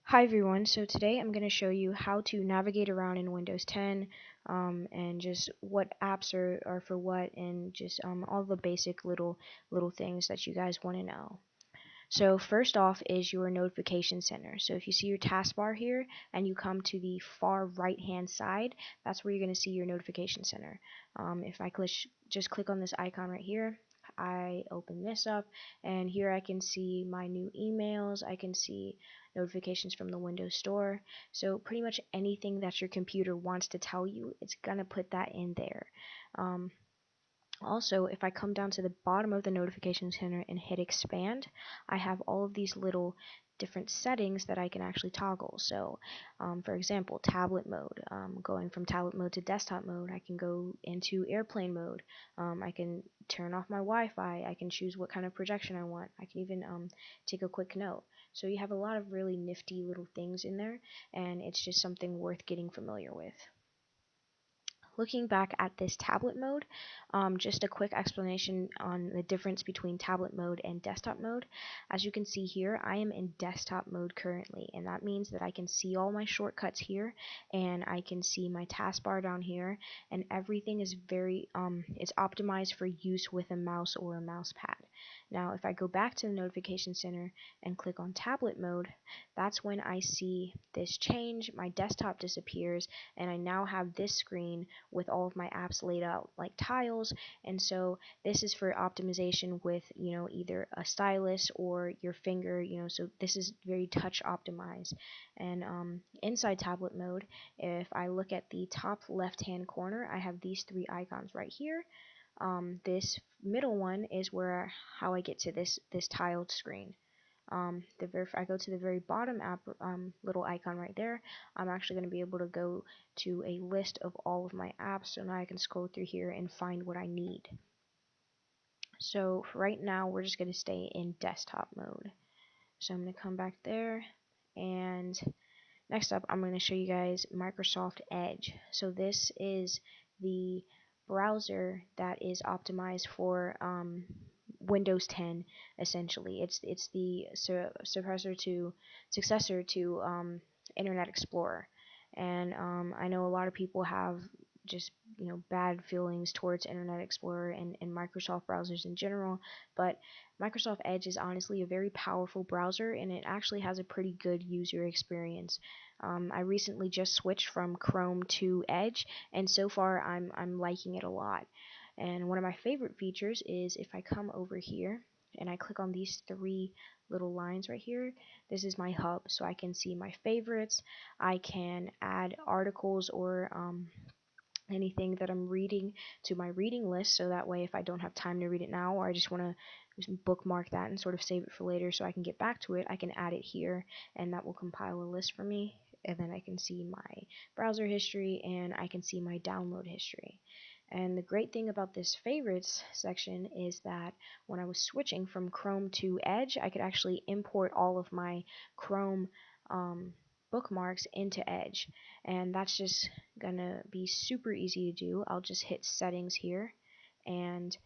Hi everyone, so today I'm going to show you how to navigate around in Windows 10 and just what apps are for what and just all the basic little things that you guys want to know. So first off is your notification center. So if you see your taskbar here and you come to the far right hand side, that's where you're going to see your notification center. If I just click on this icon right here, I open this up and here I can see my new emails, I can see notifications from the Windows Store. So pretty much anything that your computer wants to tell you, it's gonna put that in there. Um, Also, if I come down to the bottom of the notification center and hit expand, I have all of these little different settings that I can actually toggle. So, for example, tablet mode. Going from tablet mode to desktop mode, I can go into airplane mode. I can turn off my Wi-Fi. I can choose what kind of projection I want. I can even take a quick note. So you have a lot of really nifty little things in there, and it's just something worth getting familiar with. Looking back at this tablet mode, just a quick explanation on the difference between tablet mode and desktop mode. As you can see here, I am in desktop mode currently, and that means that I can see all my shortcuts here, and I can see my taskbar down here, and everything is it's optimized for use with a mouse or a mouse pad. Now, if I go back to the notification center and click on tablet mode, that's when I see this change, my desktop disappears, and I now have this screen with all of my apps laid out like tiles. And so this is for optimization with either a stylus or your finger, so this is very touch optimized. And inside tablet mode, if I look at the top left hand corner, I have these three icons right here. This middle one is where how I get to this tiled screen. I go to the very bottom app little icon right there, I'm actually going to be able to go to a list of all of my apps, so now I can scroll through here and find what I need. So right now we're just going to stay in desktop mode. So I'm going to come back there, and next up I'm going to show you guys Microsoft Edge. So this is the browser that is optimized for Windows 10. Essentially, it's the successor to Internet Explorer, and I know a lot of people have just bad feelings towards Internet Explorer and Microsoft browsers in general, but Microsoft Edge is honestly a very powerful browser, and it actually has a pretty good user experience. I recently just switched from Chrome to Edge, and so far I'm liking it a lot. And one of my favorite features is if I come over here and I click on these three little lines right here, this is my hub, so I can see my favorites. I can add articles or anything that I'm reading to my reading list, so that way if I don't have time to read it now, or I just want to bookmark that and sort of save it for later so I can get back to it, I can add it here, and that will compile a list for me. And then I can see my browser history and I can see my download history. And the great thing about this favorites section is that when I was switching from Chrome to Edge, I could actually import all of my Chrome bookmarks into Edge, and that's just gonna be super easy to do. I'll just hit settings here and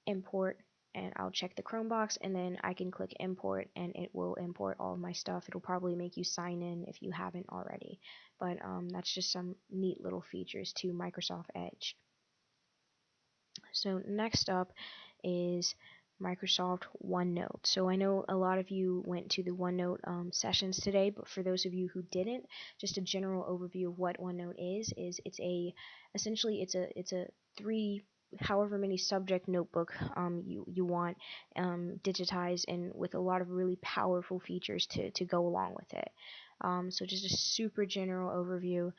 import, and I'll check the Chrome box, and then I can click import and it will import all of my stuff. It'll probably make you sign in if you haven't already, but that's just some neat little features to Microsoft Edge. So next up is Microsoft OneNote. So I know a lot of you went to the OneNote sessions today, but for those of you who didn't, just a general overview of what OneNote is essentially it's a three however many subject notebook you want digitized and with a lot of really powerful features to go along with it. So just a super general overview.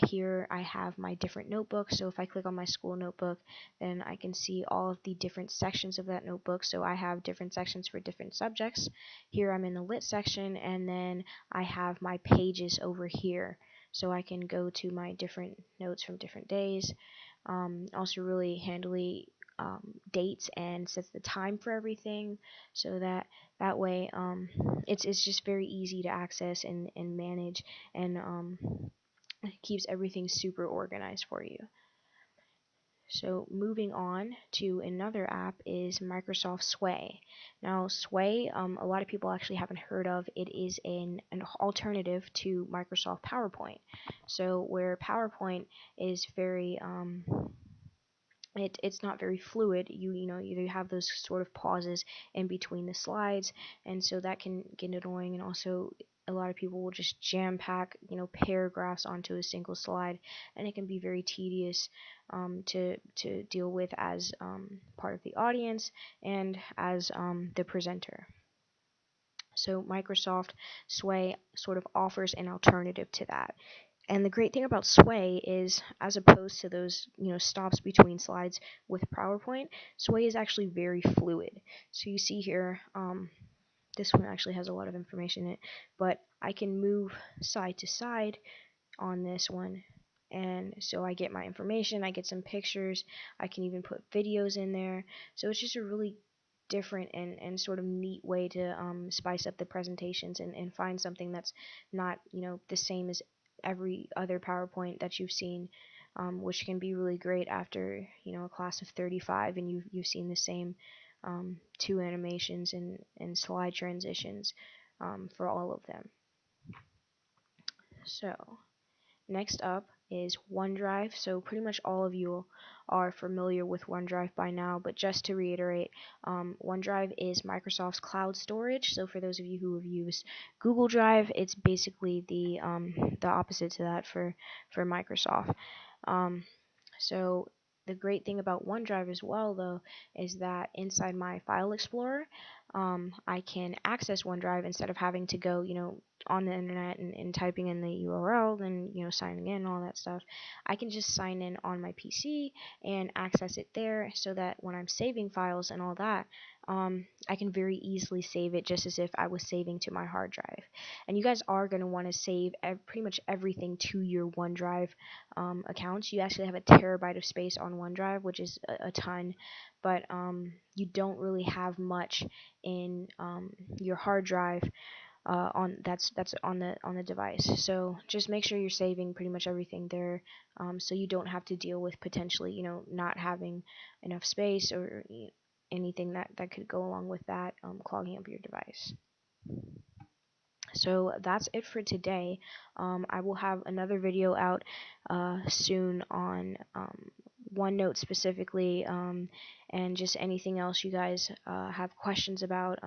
Here I have my different notebooks. So if I click on my school notebook, then I can see all of the different sections of that notebook. So I have different sections for different subjects. Here I'm in the lit section, and then I have my pages over here. So I can go to my different notes from different days. Also really handily dates and sets the time for everything, so that way it's just very easy to access and manage, and keeps everything super organized for you. So moving on to another app is Microsoft Sway. Now Sway, a lot of people actually haven't heard of. It is an alternative to Microsoft PowerPoint. So where PowerPoint is very it's not very fluid. You have those sort of pauses in between the slides, and so that can get annoying. And also, a lot of people will just jam pack paragraphs onto a single slide, and it can be very tedious to deal with as part of the audience and as the presenter. So Microsoft Sway sort of offers an alternative to that. And the great thing about Sway is, as opposed to those stops between slides with PowerPoint, Sway is actually very fluid. So you see here, this one actually has a lot of information in it, but I can move side to side on this one, and so I get my information, I get some pictures, I can even put videos in there. So it's just a really different and sort of neat way to spice up the presentations and find something that's not the same as every other PowerPoint that you've seen, which can be really great after a class of 35 and you've seen the same two animations and slide transitions for all of them. So next up is OneDrive. So pretty much all of you are familiar with OneDrive by now, but just to reiterate, OneDrive is Microsoft's cloud storage. So for those of you who have used Google Drive, it's basically the opposite to that for Microsoft. So the great thing about OneDrive as well, though, is that inside my file explorer, I can access OneDrive instead of having to go, on the internet and typing in the URL, then, signing in, all that stuff. I can just sign in on my PC and access it there so that when I'm saving files and all that, I can very easily save it just as if I was saving to my hard drive. And you guys are going to want to save pretty much everything to your OneDrive accounts. You actually have a terabyte of space on OneDrive, which is a ton, but you don't really have much in your hard drive that's on the device. So just make sure you're saving pretty much everything there, so you don't have to deal with potentially not having enough space or anything that could go along with that, clogging up your device. So that's it for today. I will have another video out soon on OneNote specifically, and just anything else you guys have questions about.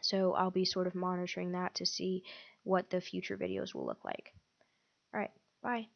So I'll be sort of monitoring that to see what the future videos will look like. Alright, bye.